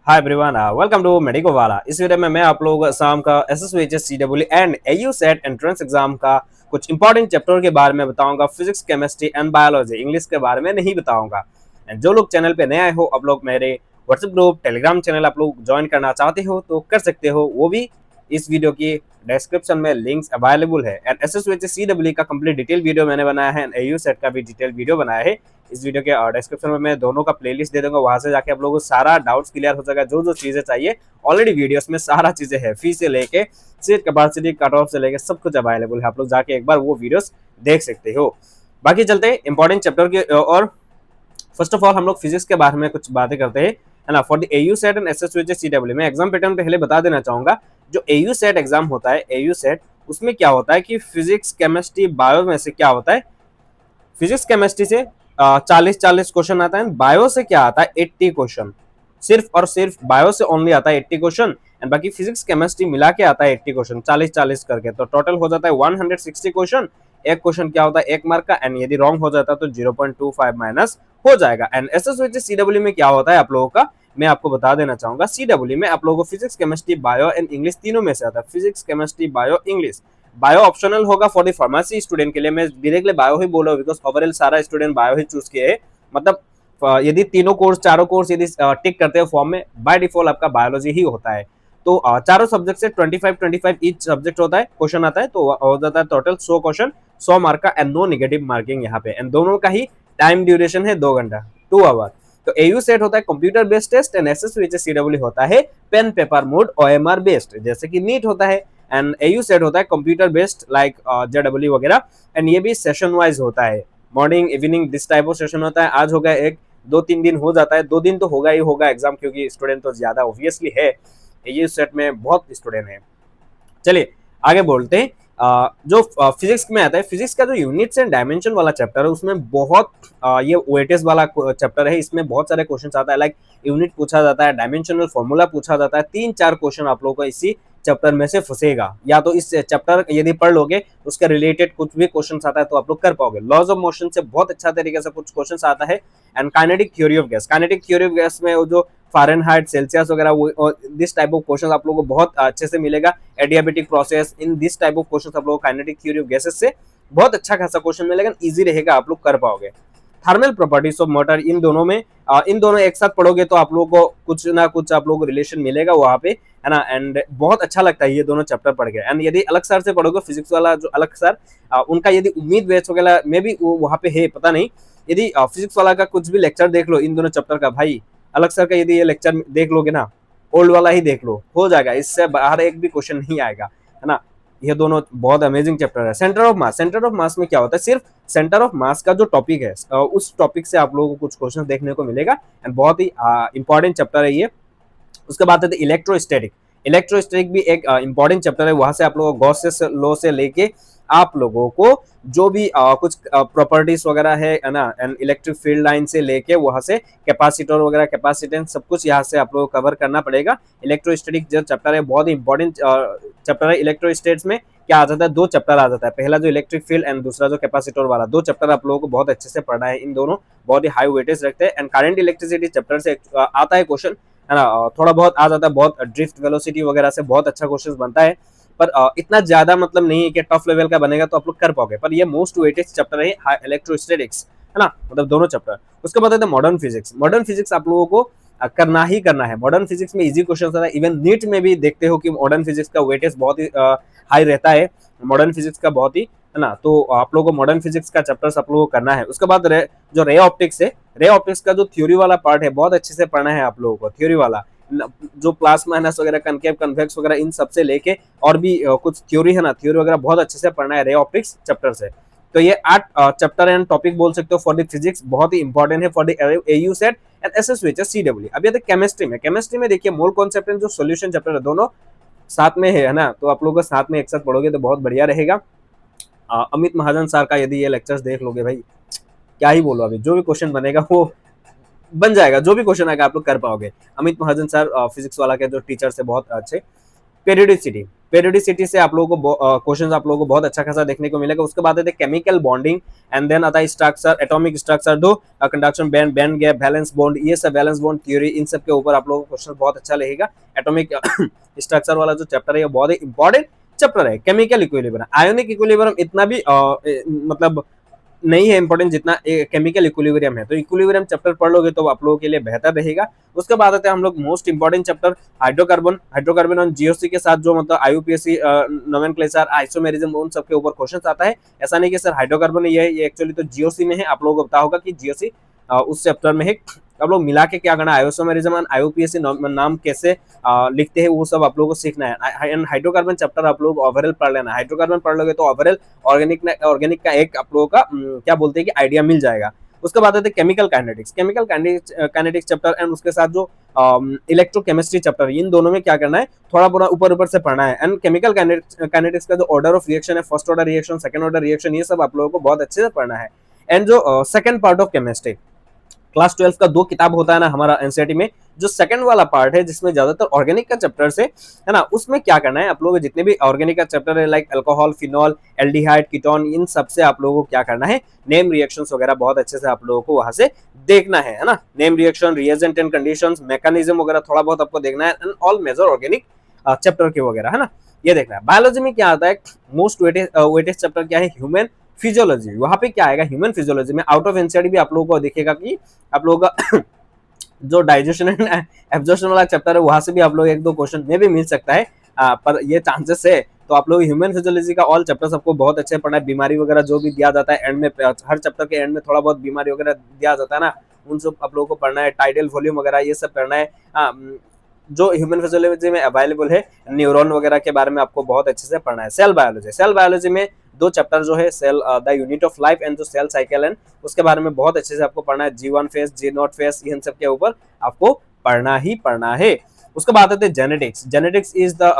Hi everyone, welcome to medico Wala. इस video में मैं आप लोगों को असम का SSVHS CW and AU set entrance exam का कुछ इंपॉर्टेंट चैप्टर के बारे में बताऊंगा। Physics, chemistry and biology, English के बारे में नहीं बताऊंगा। एंड जो लोग चैनल पे नए आए हो, आप लोग मेरे व्हाट्सएप ग्रुप, टेलीग्राम चैनल आप लोग ज्वाइन करना चाहते हो तो कर सकते हो, वो भी इस वीडियो की डिस्क्रिप्शन में लिंक्स अवेलेबल है। एंड एसएसवीएचएस सीडब्ल्यू का कंप्लीट डिटेल वीडियो मैंने बनाया है एंड एयू सेट का भी डिटेल वीडियो बनाया है। इस वीडियो के डिस्क्रिप्शन में मैं दोनों का प्लेलिस्ट दे दूंगा, वहां से जाके आप लोगों को सारा डाउट्स क्लियर हो जाएगा। जो जो चीजें चाहिए ऑलरेडी वीडियोस में सारा चीजें है, फी से लेके सीट कैपेसिटी, कट ऑफ से लेके सब कुछ अवेलेबल है। आप लोग जाके एक बार वो वीडियोस देख सकते हो। बाकी चलते हैं इंपॉर्टेंट चैप्टर के और फर्स्ट ऑफ ऑल हम लोग फिजिक्स के बारे में कुछ बातें करते हैं, है ना। For the AU set and SSVHS CW में एग्जाम पैटर्न पहले बता देना चाहूंगा। जो एयू सेट एग्जाम होता है, एयू सेट, उसमें क्या होता है कि फिजिक्स, केमिस्ट्री, बायो में से क्या होता है, फिजिक्स केमिस्ट्री से 40-40 क्वेश्चन आता है। बायो से क्या आता है, 80 क्वेश्चन। सिर्फ और सिर्फ बायो से ओनली आता है 80 क्वेश्चन एंड बाकी फिजिक्स केमिस्ट्री मिला के आता है 80 क्वेश्चन, 40-40 करके। तो टोटल हो जाता है 160 क्वेश्चन। एक क्वेश्चन क्या होता है, 1 मार्क का, एंड यदि रॉन्ग हो जाता है तो 0.25 माइनस हो जाएगा। एंड एसएसवीएचएस सीडब्ल्यू में क्या होता है आप लोगों का, मैं आपको बता देना चाहूंगा। सीडब्ल्यू में आप लोगों को physics, chemistry, bio and English तीनों में से आता है। Physics, chemistry, bio, English. Bio optional होगा फॉर द फार्मेसी स्टूडेंट के लिए। मैं डायरेक्टली बायो ही बोल रहा हूँ बिकॉज ओवरऑल सारा स्टूडेंट बायो ही चूज किए है। मतलब यदि तीनों कोर्स, चारों कोर्स यदि टिक करते हैं फॉर्म में, बाय डिफॉल्ट आपका बायोलॉजी ही होता है। तो चारों सब्जेक्ट से 25-25 ईच सब्जेक्ट होता है, क्वेश्चन आता है, तो हो जाता है टोटल 100 क्वेश्चन, 100 मार्क का एंड नो नेगेटिव मार्किंग यहाँ पे। एंड दोनों का ही टाइम ड्यूरेशन है 2 घंटा, 2 आवर। तो एयू सेट होता है computer based test and SSVHS CW होता है pen paper mode OMR based, जैसे कि नीट होता है। एंड एयू सेट होता है कंप्यूटर बेस्ड लाइक जेडब्ल्यू वगैरह। एंड ये भी सेशन वाइज होता है, morning, evening, this type of session होता है। आज हो गया एक, 2-3 दिन हो जाता है, 2 दिन तो होगा ही होगा एग्जाम, क्योंकि स्टूडेंट तो ज्यादा ऑब्वियसली है, एयू सेट में बहुत स्टूडेंट है। चलिए आगे बोलते हैं। जो फिजिक्स में आता है, फिजिक्स का जो यूनिट्स एंड डायमेंशन वाला चैप्टर है, उसमें बहुत ये वेटेज वाला चैप्टर है। इसमें बहुत सारे क्वेश्चन आता है, लाइक यूनिट पूछा जाता है, डायमेंशनल फॉर्मूला पूछा जाता है। 3-4 क्वेश्चन आप लोगों को इसी चैप्टर में से फंसेगा। या तो इस चैप्टर यदि पढ़ लोगे, उसके रिलेटेड कुछ भी क्वेश्चन आता है तो आप लोग कर पाओगे। लॉज ऑफ मोशन से बहुत अच्छा तरीके से कुछ क्वेश्चन आता है। And kinetic theory of gas, kinetic theory of gas में वो जो फ़ारेनहाइट, सेल्सियस वगैरह, दिस टाइप ऑफ क्वेश्चन आप लोगों को बहुत अच्छे से मिलेगा। Adiabatic process, in this type of question आप लोगों को काइनेटिक थ्योरी ऑफ गैसेस से बहुत अच्छा खासा क्वेश्चन मिलेगा, इजी रहेगा, आप लोग कर पाओगे। थर्मल प्रॉपर्टीज ऑफ मोटर, इन दोनों में इन दोनों एक साथ पढ़ोगे तो आप लोगों को कुछ ना कुछ आप लोगों को रिलेशन मिलेगा वहाँ पे, है ना। एंड बहुत अच्छा लगता है ये दोनों चैप्टर पढ़ के। एंड यदि अलग सर से पढ़ोगे, फिजिक्स वाला जो अलग सर, उनका यदि उम्मीद बैच वगैरह में भी वहाँ पे है, पता नहीं। यदि फिजिक्स वाला का कुछ भी लेक्चर देख लो इन दोनों चैप्टर का, भाई अलग सर का यदि ये लेक्चर देख लोगे ना, ओल्ड वाला ही देख लो, हो जाएगा, इससे बाहर एक भी क्वेश्चन नहीं आएगा, है ना। ये दोनों बहुत अमेजिंग चैप्टर है। Centre of mass, centre of mass में क्या होता है, सिर्फ सेंटर ऑफ मास का जो टॉपिक है, उस टॉपिक से आप लोगों को कुछ क्वेश्चन देखने को मिलेगा एंड बहुत ही इंपॉर्टेंट चैप्टर है ये। उसके बाद है इलेक्ट्रोस्टैटिक। इलेक्ट्रोस्टैटिक भी एक इंपॉर्टेंट चैप्टर है। वहां से आप लोगों को गॉसेस लॉ से लेके आप लोगों को जो भी कुछ प्रॉपर्टीज वगैरह है ना, एंड इलेक्ट्रिक फील्ड लाइन से लेके वहां से कैपेसिटर वगैरह, कैपेसिटेंस, सब कुछ यहाँ से आप लोगों को कवर करना पड़ेगा। इलेक्ट्रोस्टैटिक जो चैप्टर है बहुत ही इंपॉर्टेंट चैप्टर है। इलेक्ट्रोस्टैटिक्स में क्या आ जाता है, 2 चैप्टर आ जाता है, पहला जो इलेक्ट्रिक फील्ड एंड दूसरा जो कैपेसिटर वाला। 2 चैप्टर आप लोगों को बहुत अच्छे से पढ़ना है, इन दोनों बहुत ही हाई वेटेज रखते हैं। एंड करंट इलेक्ट्रिसिटी चैप्टर से आता है क्वेश्चन, है ना, थोड़ा बहुत आ जाता है, बहुत ड्रिफ्ट वेलोसिटी वगैरह से बहुत अच्छा क्वेश्चन बनता है, पर इतना ज्यादा मतलब नहीं है कि टफ लेवल का बनेगा तो आप लोग कर पाओगे। पर ये मोस्ट वेटेज चैप्टर है इलेक्ट्रोस्टैटिक्स, है ना, मतलब दोनों चैप्टर। उसके बाद है मॉडर्न फिजिक्स। मॉडर्न फिजिक्स आप लोगों को करना ही करना है। मॉडर्न फिजिक्स में इजी क्वेश्चन आता है, इवन नीट में भी देखते हो कि मॉडर्न फिजिक्स का वेटेज बहुत ही हाई रहता है, मॉडर्न फिजिक्स का बहुत ही, है ना। तो आप लोगों को मॉडर्न फिजिक्स का चैप्टर्स आप लोगों को करना है। उसके बाद जो रे ऑप्टिक्स है, रे ऑप्टिक्स का जो थ्योरी वाला पार्ट है बहुत अच्छे से पढ़ना है आप लोगों को। थ्योरी वाला जो प्लस माइनस वगैरह, कनकेव, कन्वेक्स वगैरह, इन सब से लेके और भी कुछ थ्योरी है ना, थ्योरी वगैरह बहुत अच्छे से पढ़ना है रे ऑप्टिक्स चैप्टर से। तो ये 8 चैप्टर एंड टॉपिक बोल सकते हो फॉर द फिजिक्स, बहुत ही इंपॉर्टेंट है for the AU set and SSVHS CW. अब ये केमिस्ट्री में, केमिस्ट्री में देखिए मोल कॉन्सेप्ट एंड जो सॉल्यूशन चैप्टर है, दोनों साथ में है ना। तो आप लोगों को साथ में एक साथ पढ़ोगे तो बहुत बढ़िया रहेगा। अमित महाजन सर का यदि ये लेक्चर्स देख लोगे, भाई क्या ही बोलो, अभी जो भी क्वेश्चन बनेगा वो बन जाएगा, जो भी क्वेश्चन आएगा आप लोग कर पाओगे। अमित महाजन सर फिजिक्स वाला के जो टीचर से बहुत अच्छे। पेरियोडिसिटी, पेरियोडिसिटी से आप लोगों को क्वेश्चंस आप लोगों को बहुत अच्छा खासा देखने को मिलेगा। उसके बाद आते हैं केमिकल बॉन्डिंग, एंड देन आता है स्ट्रक्चर, एटॉमिक स्ट्रक्चर, दो conduction, band, band gap, valence bond, ये सब वैलेंस बॉन्ड थ्योरी, इन सब के ऊपर आप लोगों को क्वेश्चन बहुत अच्छा लगेगा। एटॉमिक स्ट्रक्चर वाला जो चैप्टर है ये बहुत ही इंपॉर्टेंट चैप्टर है। केमिकल इक्विलिब्रियम, आयोनिक इक्विलिब्रियम इतना भी मतलब नहीं है इंपॉर्टेंट जितना केमिकल इक्विलिब्रियम है। तो इक्विलिब्रियम चैप्टर पढ़ लोगे तो आप लोगों के लिए बेहतर रहेगा। उसके बाद आते हैं हम लोग most important chapter hydrocarbon, hydrocarbon और जीओसी के साथ जो मतलब आईयूपीएसी नोमेनक्लेचर, आइसोमेरिज्म, उन सब के ऊपर क्वेश्चन आता है। ऐसा नहीं कि सर हाइड्रोकार्बन ये एक्चुअली तो जीओसी में है, आप लोगों को पता होगा कि जीओसी उस चैप्टर में है। आप लोग मिला के क्या करना है, आइसोमेरिज्म एंड आईयूपीएसी नाम कैसे लिखते हैं वो सब आप लोगों को सीखना है। एंड हाइड्रोकार्बन चैप्टर आप लोग ओवरऑल पढ़ लेना। हाइड्रोकार्बन पढ़ लोगे तो ओवरऑल ऑर्गेनिक का एक आप लोगों का क्या बोलते हैं कि आइडिया मिल जाएगा। उसके बाद आते हैं chemical kinetics, chemical kinetics chapter, and उसके साथ जो इलेक्ट्रोकेमिस्ट्री चैप्टर, इन दोनों में क्या करना है, थोड़ा पूरा ऊपर ऊपर से पढ़ना है। एंड केमिकल काइनेटिक्स का जो ऑर्डर ऑफ रिएक्शन है, first order reaction, second order reaction, ये सब आप लोगों को बहुत अच्छे से पढ़ना है। एंड जो second part of chemistry, class 12 का 2 किताब होता है ना हमारा एनसीईआरटी में, जो सेकंड वाला पार्ट है जिसमें ज्यादातर ऑर्गेनिक का चैप्टर है ना, उसमें क्या करना है आप लोगों को, जितने भी ऑर्गेनिक का चैप्टर है like alcohol, phenol, aldehyde, ketone, इन सब से आप लोगों को क्या करना है, नेम रिएक्शंस वगैरह बहुत अच्छे से आप लोगों को वहां से देखना है ना। Name reaction, reagent and conditions, mechanism वगैरह थोड़ा बहुत आपको देखना है, and all major organic chapter के वगैरह है ना, ये देखना है। बायोलॉजी में क्या आता है, मोस्ट वेटेज चैप्टर क्या है, ह्यूमन फिजियोलॉजी। वहां पे क्या आएगा, ह्यूमन फिजियोलॉजी में आउट ऑफ एनसीईआरटी भी आप लोगों को दिखेगा कि आप लोगों का जो डाइजेशन एंड एब्जॉर्प्शन वाला चैप्टर है वहां से भी आप लोग एक दो क्वेश्चन में भी मिल सकता है, पर ये चांसेस है। तो आप लोग ह्यूमन फिजियोलॉजी का ऑल चैप्टर सबको बहुत अच्छे पढ़ना है। बीमारी वगैरह जो भी दिया जाता है एंड में, हर चैप्टर के एंड में थोड़ा बहुत बीमारी वगैरह दिया जाता है ना, उन सब आप लोगों को पढ़ना है। टाइडल वॉल्यूम वगैरह ये सब पढ़ना है। जो ह्यूमन फिजियोलॉजी में अवेलेबल है, न्यूरॉन वगैरह के बारे में आपको बहुत अच्छे से पढ़ना है। सेल बायोलॉजी, सेल बायोलॉजी में 2 चैप्टर जो है, cell the unit of life and जो सेल साइकिल, एंड उसके बारे में बहुत अच्छे से आपको पढ़ना है। G1 फेस, G0 फेस, इन सब के ऊपर आपको पढ़ना ही पढ़ना है। उसके बाद आते हैं genetics. Genetics is the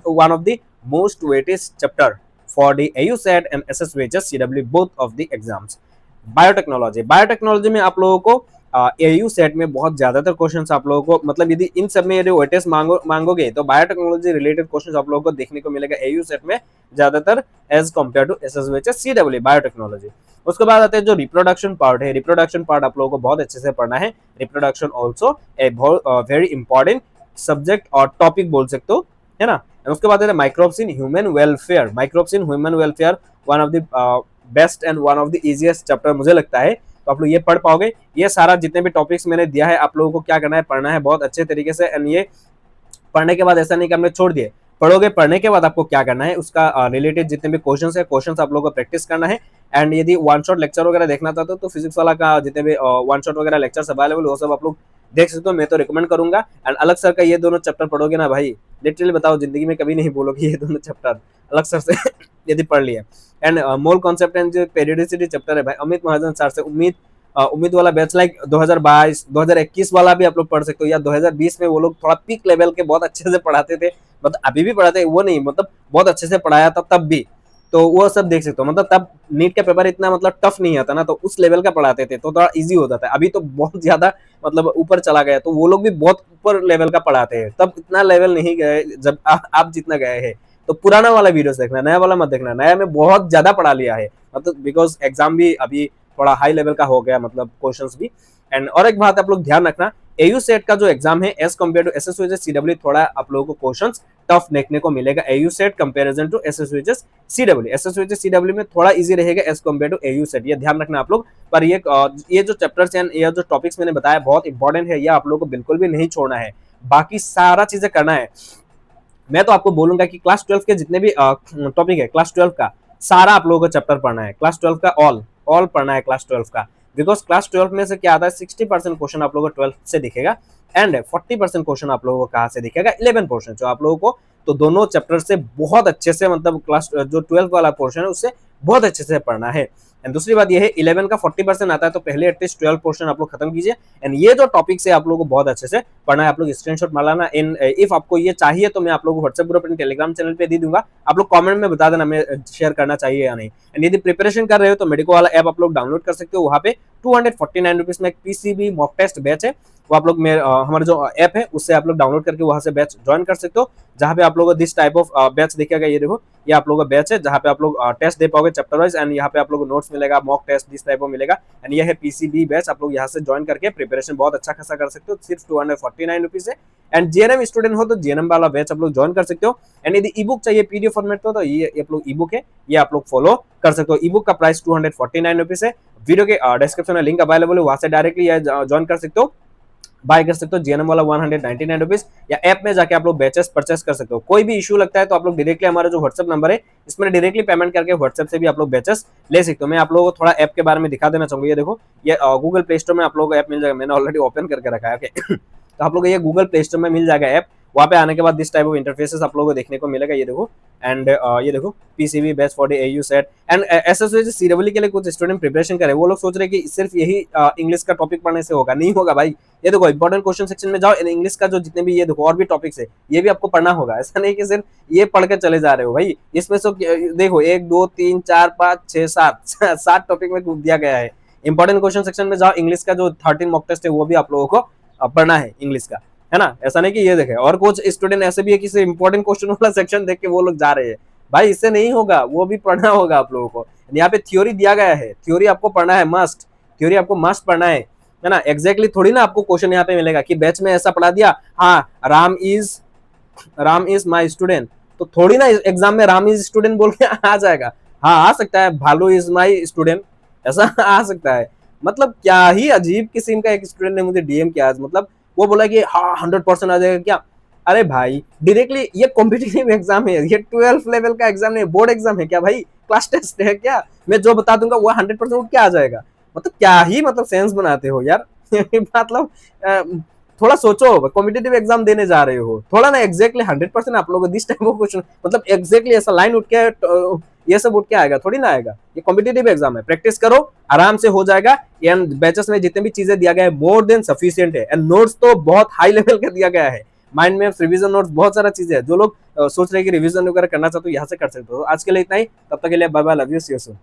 one of the most weightage chapter for the AUSET and SSVHS CW both of the exams. Biotechnology, biotechnology में आप लोगों को AUSET में बहुत ज्यादातर क्वेश्चंस आप लोगों को, मतलब यदि इन सब में यदि वेटेज मांगोगे तो बायोटेक्नोलॉजी रिलेटेड क्वेश्चंस आप लोगों को देखने को मिलेगा AUSET में ज्यादातर as compare to SSVHS CW biotechnology. उसके बाद आते हैं जो रिप्रोडक्शन पार्ट है, रिप्रोडक्शन पार्ट आप लोगों को बहुत अच्छे से पढ़ना है। Reproduction also a very important subject और टॉपिक बोल सकते हो, है ना। उसके बाद microbes in human welfare, microbes in human welfare one of the best and one of the easiest chapter मुझे लगता है। तो आप लोग ये पढ़ पाओगे। ये सारा जितने भी टॉपिक्स मैंने दिया है आप लोगों को क्या करना है, पढ़ना है बहुत अच्छे तरीके से। एंड ये पढ़ने के बाद ऐसा नहीं कि हमने छोड़ दिए, पढ़ोगे, पढ़ने के बाद आपको क्या करना है, उसका रिलेटेड जितने भी क्वेश्चंस है, क्वेश्चंस आप लोगों को प्रैक्टिस करना है। एंड यदि वन शॉट लेक्चर वगैरह देखना चाहते हो तो फिजिक्स वाला का जितने भी वन शॉट वगैरह लेक्चर्स अवेलेबल वो सब आप लोग देख सकते हो, मैं तो रिकमेंड करूंगा। एंड अलग सर का ये दोनों चैप्टर पढ़ोगे ना भाई, लिटरली बताओ जिंदगी में कभी नहीं बोलोगे ये दोनों चैप्टर अलग सर से यदि पढ़ लिए। एंड मोल कॉन्सेप्ट एंड जो पेरियोडिसिटी चैप्टर है भाई, अमित महाजन सर से उम्मीद वाला बैच लाइक 2022 2021 वाला भी आप लोग पढ़ सकते हो, या 2020 में वो लोग थोड़ा पीक लेवल के बहुत अच्छे से पढ़ाते थे, मतलब अभी भी पढ़ाते हैं वो नहीं, मतलब बहुत अच्छे से पढ़ाया था तब भी, तो वो सब देख सकते हो। मतलब तब नीट का पेपर इतना मतलब टफ नहीं आता ना, तो उस लेवल का पढ़ाते थे तो थोड़ा इजी हो जाता है। अभी तो बहुत ज्यादा मतलब ऊपर चला गया, तो वो लोग भी बहुत ऊपर लेवल का पढ़ाते हैं, तब इतना लेवल नहीं गए जब आप जितना गए हैं। तो पुराना वाला वीडियो देखना, नया वाला मत देखना, नया में बहुत ज्यादा पढ़ा लिया है, मतलब बिकॉज एग्जाम भी अभी थोड़ा हाई लेवल का हो गया, मतलब क्वेश्चंस भी। एंड और एक बात आप लोग ध्यान रखना, AUSET का जो एग्जाम है as compare to SSVHS CW थोड़ा आप लोगों को क्वेश्चंस टफ देखने को मिलेगा। AUSET comparison to SSVHS CW, SSVHS CW में थोड़ा इजी रहेगा एज कम्पेयर टू AUSET, ये ध्यान रखना आप लोग। पर ये जो चैप्टर्स हैं, ये जो टॉपिक्स मैंने बताया बहुत इंपॉर्टेंट है, ये आप लोगों को बिल्कुल भी नहीं छोड़ना है, बाकी सारा चीजें करना है। मैं तो आपको बोलूंगा कि क्लास 12 के जितने भी टॉपिक है, क्लास 12 का सारा आप लोगों को चैप्टर पढ़ना है, क्लास 12 का ऑल पढ़ना है क्लास 12 का, बिकॉज क्लास 12 में से क्या आता है 60% क्वेश्चन आप लोगों को 12 से दिखेगा एंड 40% क्वेश्चन आप लोगों को कहाँ से दिखेगा, 11% जो आप लोगों को, तो दोनों चैप्टर से बहुत अच्छे से, मतलब क्लास जो 12 वाला पोर्शन है उससे बहुत अच्छे से पढ़ना है। एंड दूसरी बात ये है 11 का 40% आता है, तो पहले एटलीस्ट 12 पोर्शन आप लोग खत्म कीजिए। एंड ये जो टॉपिक्स है आप लोगों को बहुत अच्छे से पढ़ना है, आप लोग स्क्रीनशॉट मार लाना। इन इफ आपको ये चाहिए तो मैं आप लोगों को WhatsApp group and Telegram channel पे दे दूंगा, आप लोग कमेंट में बता देना मैं शेयर करना चाहिए या नहीं। एंड यदि प्रिपरेशन कर रहे हो तो मेडिको वाला ऐप आप लोग डाउनलोड कर सकते हो, वहाँ पे 249 रुपीज में एक पीसीबी मॉक टेस्ट बैच है, वो आप लोग हमारा जो ऐप है उससे आप लोग डाउनलोड करके वहां से बैच ज्वाइन कर सकते हो, जहाँ पे आप लोगों को दिस टाइप ऑफ बैच दिखेगा। ये देखो, ये आप लोगों का बैच है जहाँ पे आप लोग टेस्ट दे पाओगे चैप्टर वाइज, एंड यहाँ पे आप लोग को नोट्स मिलेगा, mock test this type of मिलेगा। एंड ये है पीसीबी बैच, आप लोग यहाँ से ज्वाइन करके प्रिपरेशन बहुत अच्छा खासा कर सकते हो, सिर्फ 249 रुपीज है। एंड जीएनएम स्टूडेंट हो तो जीएनएम वाला बैच आप लोग ज्वाइन कर सकते हो। एंड यदि ई बुक चाहिए पीडीएफ फॉर्मेट तो ये आप लोग ई बुक है, ये आप लोग फॉलो कर सकते हो। ई बुक का प्राइस 249 रुपीज है। वीडियो के डिस्क्रिप्शन में लिंक अवेलेबल है, वहां से डायरेक्टली ज्वाइन कर सकते हो, बाय कर सकते हो। जीएनएम वाला 199 रुपीज, या ऐप में जाके आप लोग बैचेस परचेस कर सकते हो। कोई भी इशू लगता है तो आप लोग डायरेक्टली हमारा जो व्हाट्सएप नंबर है इसमें डायरेक्टली पेमेंट करके व्हाट्सएप से भी आप लोग बैचेस ले सकते हो। मैं आप लोगों को थोड़ा ऐप के बारे में दिखा देना चाहूंगा। ये देखो, ये गूगल प्ले स्टोर में आप लोगों को ऐप मिल जाएगा, मैंने ऑलरेडी ओपन करके रखा है। ओके तो आप लोग ये गूगल प्ले स्टोर में मिल जाएगा ऐप, वहाँ पे आने के बाद दिस टाइप ऑफ इंटरफेसेस आप लोगों को देखने को मिलेगा। ये देखो, एंड ये देखो PCB batch for the AU set and SSC CW के लिए कुछ स्टूडेंट प्रिपरेशन करे, वो लोग सोच रहे हैं कि सिर्फ यही इंग्लिश का टॉपिक पढ़ने से होगा, नहीं होगा भाई। ये देखो इंपॉर्टेंट क्वेश्चन सेक्शन में जाओ, इंग्लिश का जो जितने भी ये देखो और भी टॉपिक्स है ये भी आपको पढ़ना होगा, ऐसा नहीं कि सिर्फ ये पढ़ के चले जा रहे हो भाई। इसमें से देखो 1 2 3 4 5 6 7 टॉपिक में दिया गया है। इंपॉर्टेंट क्वेश्चन सेक्शन में जाओ, इंग्लिश का जो 13 मॉक टेस्ट है वो भी आप लोगों को पढ़ना है इंग्लिश का, है ना। ऐसा नहीं कि ये देखे, और कुछ स्टूडेंट ऐसे भी है कि इंपॉर्टेंट क्वेश्चन वाला सेक्शन देख के वो लोग जा रहे हैं, भाई इससे नहीं होगा, वो भी पढ़ना होगा आप लोगों को। यहाँ पे थ्योरी दिया गया है, थ्योरी आपको पढ़ना है, मस्ट थ्योरी आपको मस्ट पढ़ना है ना। एग्जैक्टली थोड़ी ना आपको क्वेश्चन यहाँ पे मिलेगा कि बैच में ऐसा पढ़ा दिया, हाँ राम इज माई स्टूडेंट, तो थोड़ी ना एग्जाम में राम इज स्टूडेंट बोल के आ जाएगा। हाँ आ सकता है भालू इज माई स्टूडेंट, ऐसा आ सकता है। मतलब क्या ही अजीब किस्म का एक स्टूडेंट ने मुझे डीएम किया आज, मतलब वो बोला कि हाँ 100% आ जाएगा क्या। अरे भाई डायरेक्टली ये कॉम्पिटिटिव एग्जाम है, ये 12th लेवल का एग्जाम नहीं, बोर्ड एग्जाम है क्या भाई, क्लास टेस्ट है क्या, मैं जो बता दूंगा वो 100% उठ के आ जाएगा। मतलब क्या ही मतलब सेंस बनाते हो यार मतलब थोड़ा सोचो, कॉम्पिटिटिव एग्जाम देने जा रहे हो, थोड़ा ना एग्जैक्टली 100% आप लोगों को दिस टाइप ऑफ क्वेश्चन, मतलब एग्जैक्टली ऐसा लाइन उठ के ये सब उठ के आएगा थोड़ी ना आएगा। ये कॉम्पिटिटिव एग्जाम है, प्रैक्टिस करो आराम से हो जाएगा। एंड बैचेस में जितने भी चीजें दिया गया है मोर देन सफिशिएंट है, एंड नोट्स तो बहुत हाई लेवल का दिया गया है, माइंड मैप्स, रिवीजन नोट्स, बहुत सारा चीजें है। जो लोग सोच रहे हैं कि रिवीजन वगैरह करना चाहते हो यहाँ से कर सकते हो। आज के लिए इतना ही, तब तक के लिए bye bye, love you, see you soon.